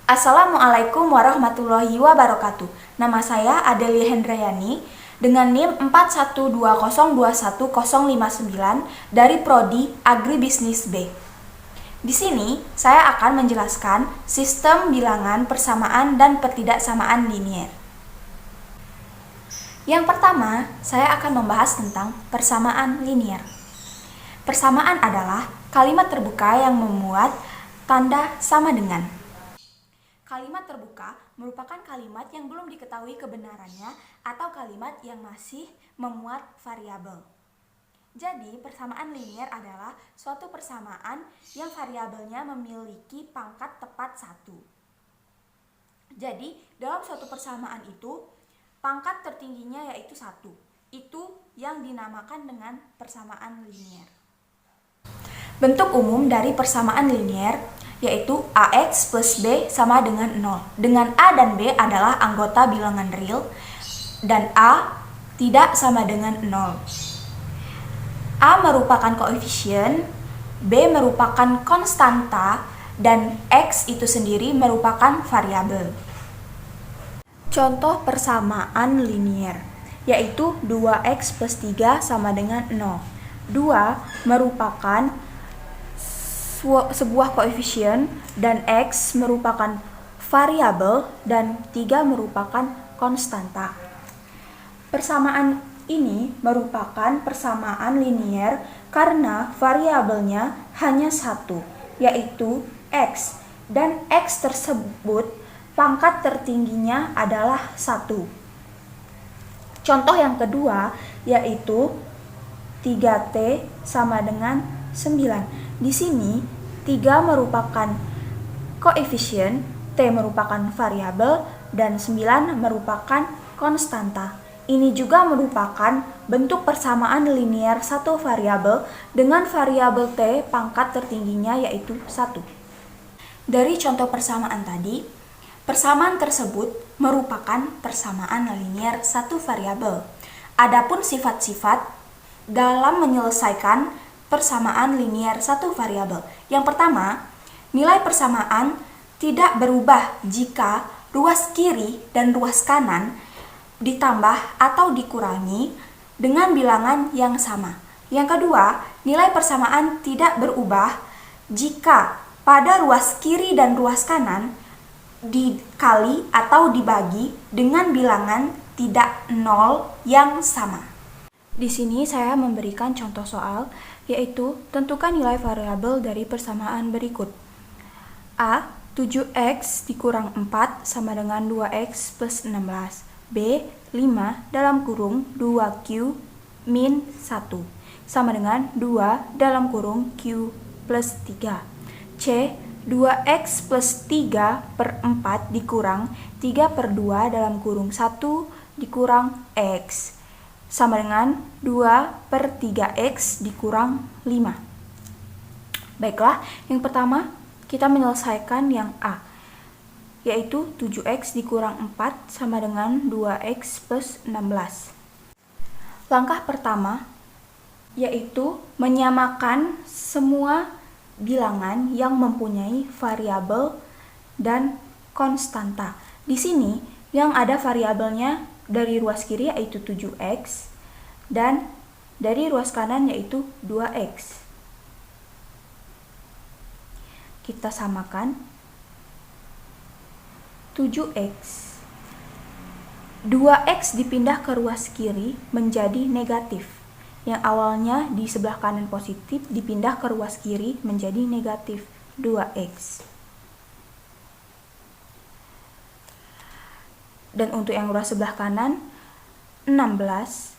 Assalamualaikum warahmatullahi wabarakatuh. Nama saya Adelia Hendrayani dengan NIM 4120210059 dari Prodi Agribisnis B. Di sini saya akan menjelaskan sistem bilangan persamaan dan pertidaksamaan linier. Yang pertama, saya akan membahas tentang persamaan linier. Persamaan adalah kalimat terbuka yang memuat tanda sama dengan. Kalimat terbuka merupakan kalimat yang belum diketahui kebenarannya atau kalimat yang masih memuat variabel. Jadi, persamaan linier adalah suatu persamaan yang variabelnya memiliki pangkat tepat 1. Jadi, dalam suatu persamaan itu, pangkat tertingginya yaitu 1. Itu yang dinamakan dengan persamaan linier. Bentuk umum dari persamaan linier yaitu AX plus B sama dengan 0. Dengan A dan B adalah anggota bilangan real dan A tidak sama dengan 0. A merupakan koefisien, B merupakan konstanta, dan X itu sendiri merupakan variabel. Contoh persamaan linier yaitu 2X plus 3 sama dengan 0. 2 merupakan sebuah koefisien dan X merupakan variabel dan 3 merupakan konstanta. Persamaan ini merupakan persamaan linier karena variabelnya hanya 1, yaitu X, dan X tersebut pangkat tertingginya adalah 1. Contoh yang kedua yaitu 3T sama dengan 9. Di sini 3 merupakan koefisien, T merupakan variabel, dan 9 merupakan konstanta. Ini juga merupakan bentuk persamaan linier satu variabel dengan variabel T pangkat tertingginya yaitu 1. Dari contoh persamaan tadi, persamaan tersebut merupakan persamaan linier satu variabel. Adapun sifat-sifat dalam menyelesaikan persamaan linier satu variabel. Yang pertama, nilai persamaan tidak berubah jika ruas kiri dan ruas kanan ditambah atau dikurangi dengan bilangan yang sama. Yang kedua, nilai persamaan tidak berubah jika pada ruas kiri dan ruas kanan dikali atau dibagi dengan bilangan tidak nol yang sama. Di sini saya memberikan contoh soal, yaitu tentukan nilai variabel dari persamaan berikut. A. 7X dikurang 4 sama dengan 2X plus 16. B. 5 dalam kurung 2Q min 1 sama dengan 2 dalam kurung Q plus 3. C. 2X plus 3 per 4 dikurang 3 per 2 dalam kurung 1 dikurang X sama dengan 2 per 3X dikurang 5. Baiklah, yang pertama kita menyelesaikan yang A, yaitu 7X dikurang 4 sama dengan 2X plus 16. Langkah pertama yaitu menyamakan semua bilangan yang mempunyai variabel dan konstanta. Di sini yang ada variabelnya dari ruas kiri yaitu 7X dan dari ruas kanan yaitu 2X. Kita samakan 7X. 2X dipindah ke ruas kiri menjadi negatif. Yang awalnya di sebelah kanan positif dipindah ke ruas kiri menjadi negatif 2X. Dan untuk yang ruas sebelah kanan 16,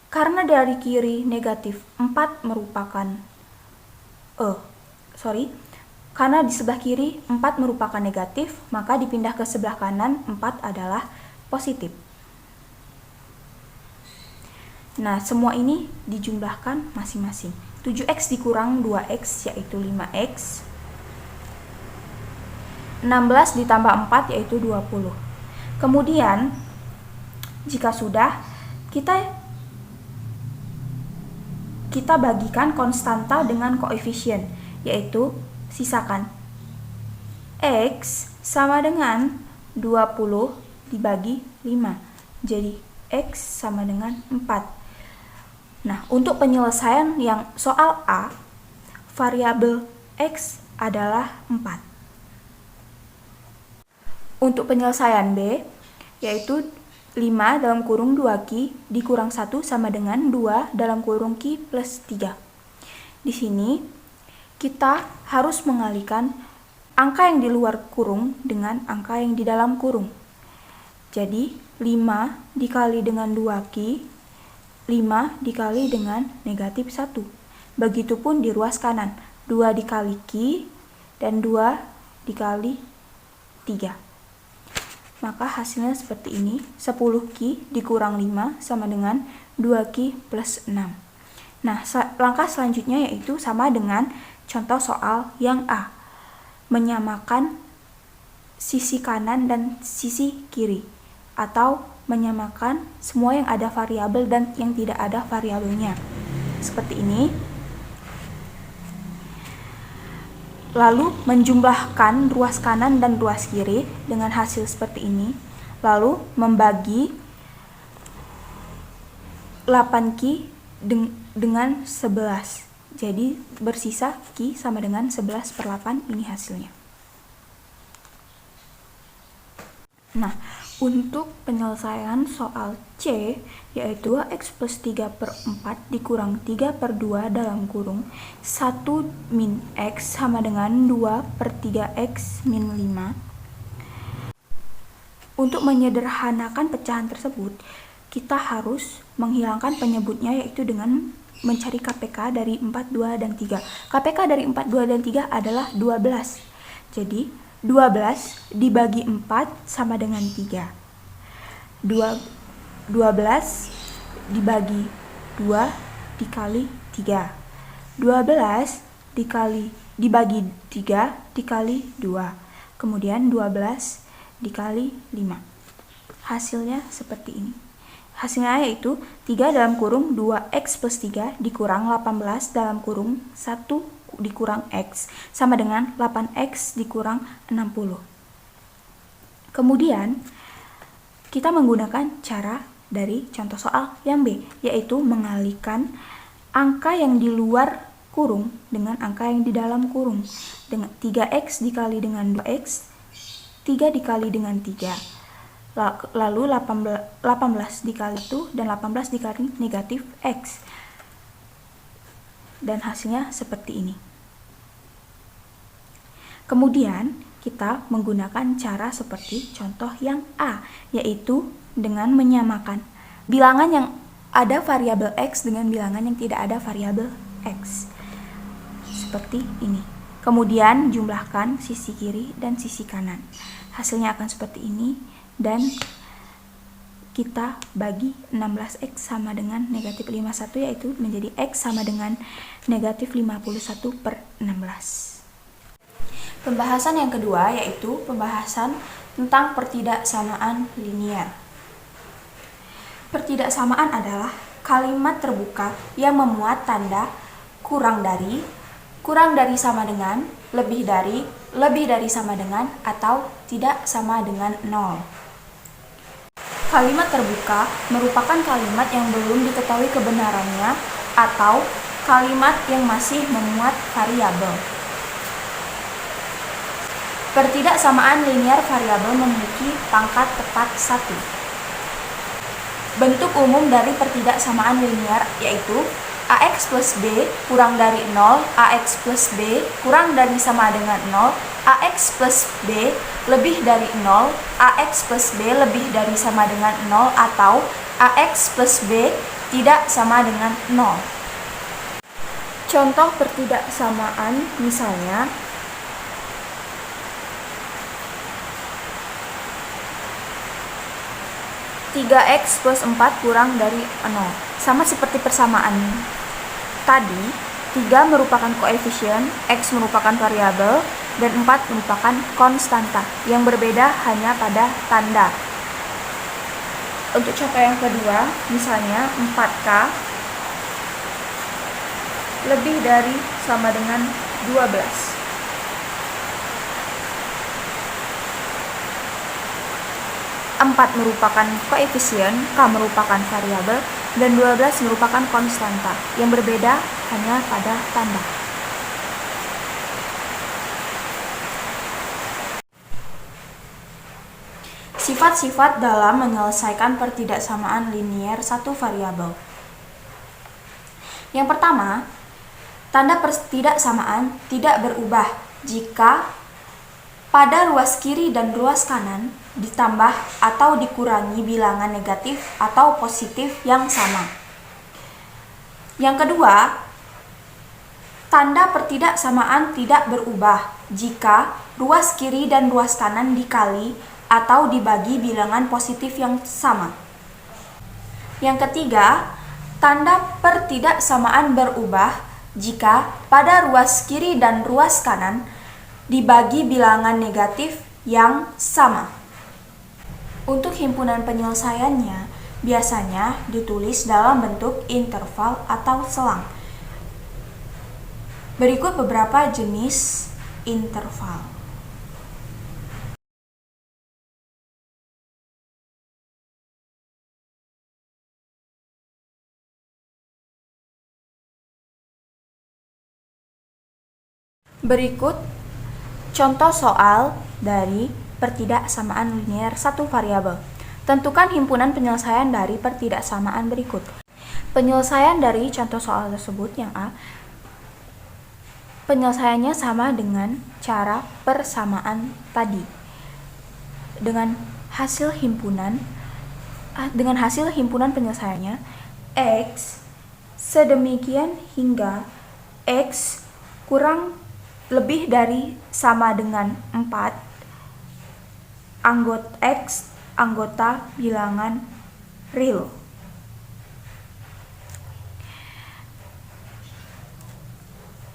karena dari kiri negatif 4 merupakan karena di sebelah kiri 4 merupakan negatif, maka dipindah ke sebelah kanan 4 adalah positif. Nah, semua ini dijumlahkan masing-masing. 7X dikurang 2X yaitu 5X. 16 ditambah 4 yaitu 20. Kemudian, jika sudah, kita bagikan konstanta dengan koefisien, yaitu sisakan X sama dengan 20 dibagi 5. Jadi X sama dengan 4. Nah, untuk penyelesaian yang soal A, variabel X adalah 4. Untuk penyelesaian B, yaitu 5 dalam kurung 2Q dikurang 1 sama dengan 2 dalam kurung Q plus 3. Di sini kita harus mengalihkan angka yang di luar kurung dengan angka yang di dalam kurung. Jadi 5 dikali dengan 2Q, 5 dikali dengan negatif 1. Begitupun di ruas kanan, 2 dikali Q dan 2 dikali 3. Maka hasilnya seperti ini, 10Q dikurang 5 sama dengan 2Q plus 6. Nah, langkah selanjutnya yaitu sama dengan contoh soal yang A, menyamakan sisi kanan dan sisi kiri, atau menyamakan semua yang ada variabel dan yang tidak ada variabelnya. Seperti ini. Lalu menjumlahkan ruas kanan dan ruas kiri dengan hasil seperti ini. Lalu membagi 8Q dengan 11. Jadi bersisa Q sama dengan 11/8, ini hasilnya. Nah, untuk penyelesaian soal C, yaitu 2X plus 3/4 dikurang 3/2 dalam kurung 1 min X sama dengan 2/3X min 5. Untuk menyederhanakan pecahan tersebut, kita harus menghilangkan penyebutnya yaitu dengan mencari KPK dari 4, 2, dan 3. KPK dari 4, 2, dan 3 adalah 12. Jadi 12 dibagi 4 sama dengan 3. 12 dibagi 2 dikali 3. 12 dibagi 3 dikali 2. Kemudian 12 dikali 5. Hasilnya seperti ini. Hasilnya yaitu 3 dalam kurung 2X plus 3 dikurang 18 dalam kurung 1 dikurang X sama dengan 8X dikurang 60. Kemudian kita menggunakan cara dari contoh soal yang B, yaitu mengalihkan angka yang di luar kurung dengan angka yang di dalam kurung. Dengan 3X dikali dengan 2X, 3 dikali dengan 3. Lalu 18 dikali 1 dan 18 dikali negatif X. Dan hasilnya seperti ini. Kemudian kita menggunakan cara seperti contoh yang A, yaitu dengan menyamakan bilangan yang ada variabel X dengan bilangan yang tidak ada variabel X. Seperti ini. Kemudian jumlahkan sisi kiri dan sisi kanan. Hasilnya akan seperti ini, dan kita bagi 16X sama dengan negatif 51, yaitu menjadi X sama dengan negatif 51/16. Pembahasan yang kedua yaitu pembahasan tentang pertidaksamaan linier. Pertidaksamaan adalah kalimat terbuka yang memuat tanda kurang dari sama dengan, lebih dari sama dengan, atau tidak sama dengan 0. Kalimat terbuka merupakan kalimat yang belum diketahui kebenarannya atau kalimat yang masih memuat variabel. Pertidaksamaan linier variabel memiliki pangkat tepat 1. Bentuk umum dari pertidaksamaan linier yaitu AX plus B kurang dari 0, AX plus B kurang dari sama dengan 0, AX plus B lebih dari 0, AX plus B lebih dari sama dengan 0, atau AX plus B tidak sama dengan 0. Contoh pertidaksamaan misalnya, (3x plus 4 kurang dari 0). Sama seperti persamaan tadi, 3 merupakan koefisien, X merupakan variabel, dan 4 merupakan konstanta. Yang berbeda hanya pada tanda. Untuk contoh yang kedua, misalnya 4K lebih dari sama dengan 12. 4 merupakan koefisien, K merupakan variabel, dan 12 merupakan konstanta. Yang berbeda hanya pada tanda. Sifat-sifat dalam menyelesaikan pertidaksamaan linier satu variabel. Yang pertama, tanda pertidaksamaan tidak berubah jika pada ruas kiri dan ruas kanan ditambah atau dikurangi bilangan negatif atau positif yang sama. Yang kedua, tanda pertidaksamaan tidak berubah jika ruas kiri dan ruas kanan dikali atau dibagi bilangan positif yang sama. Yang ketiga, tanda pertidaksamaan berubah jika pada ruas kiri dan ruas kanan dibagi bilangan negatif yang sama. Untuk himpunan penyelesaiannya, biasanya ditulis dalam bentuk interval atau selang. Berikut beberapa jenis interval. Berikut contoh soal dari pertidaksamaan linier satu variabel. Tentukan himpunan penyelesaian dari pertidaksamaan berikut. Penyelesaian dari contoh soal tersebut yang A, penyelesaiannya sama dengan cara persamaan tadi. Dengan hasil himpunan penyelesaiannya X sedemikian hingga X kurang lebih dari sama dengan 4 anggota bilangan real.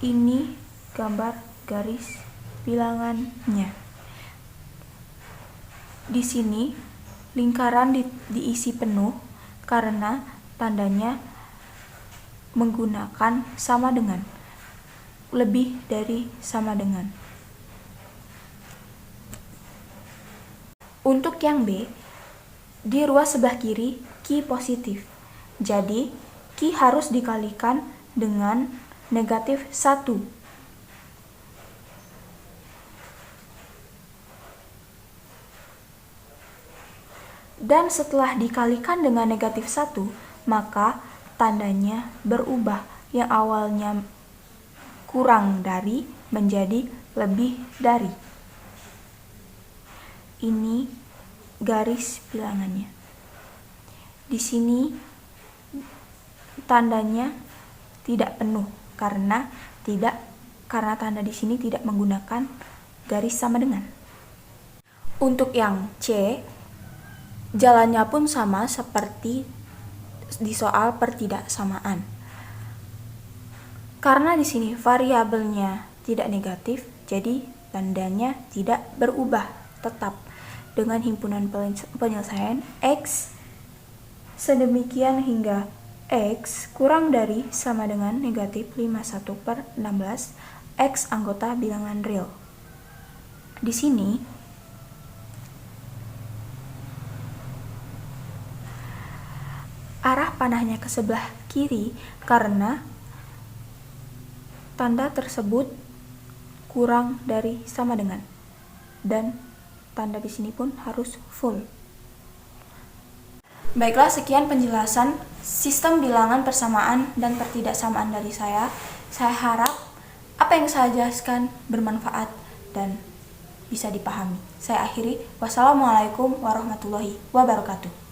Ini gambar garis bilangannya. Di sini lingkaran diisi penuh karena tandanya menggunakan sama dengan, lebih dari sama dengan. Untuk yang B, di ruas sebelah kiri Q positif. Jadi, Q harus dikalikan dengan negatif 1. Dan setelah dikalikan dengan negatif 1, maka tandanya berubah, yang awalnya kurang dari menjadi lebih dari. Ini garis bilangannya. Di sini tandanya tidak penuh karena tanda di sini tidak menggunakan garis sama dengan. Untuk yang C, jalannya pun sama seperti di soal pertidaksamaan. Karena di sini variabelnya tidak negatif, jadi tandanya tidak berubah, tetap dengan himpunan penyelesaian X sedemikian hingga X kurang dari sama dengan negatif 51/16 X anggota bilangan real. Di sini arah panahnya ke sebelah kiri karena tanda tersebut kurang dari sama dengan, dan tanda di sini pun harus full. Baiklah, sekian penjelasan sistem bilangan persamaan dan pertidaksamaan dari saya. Saya harap apa yang saya jelaskan bermanfaat dan bisa dipahami. Saya akhiri. Wassalamualaikum warahmatullahi wabarakatuh.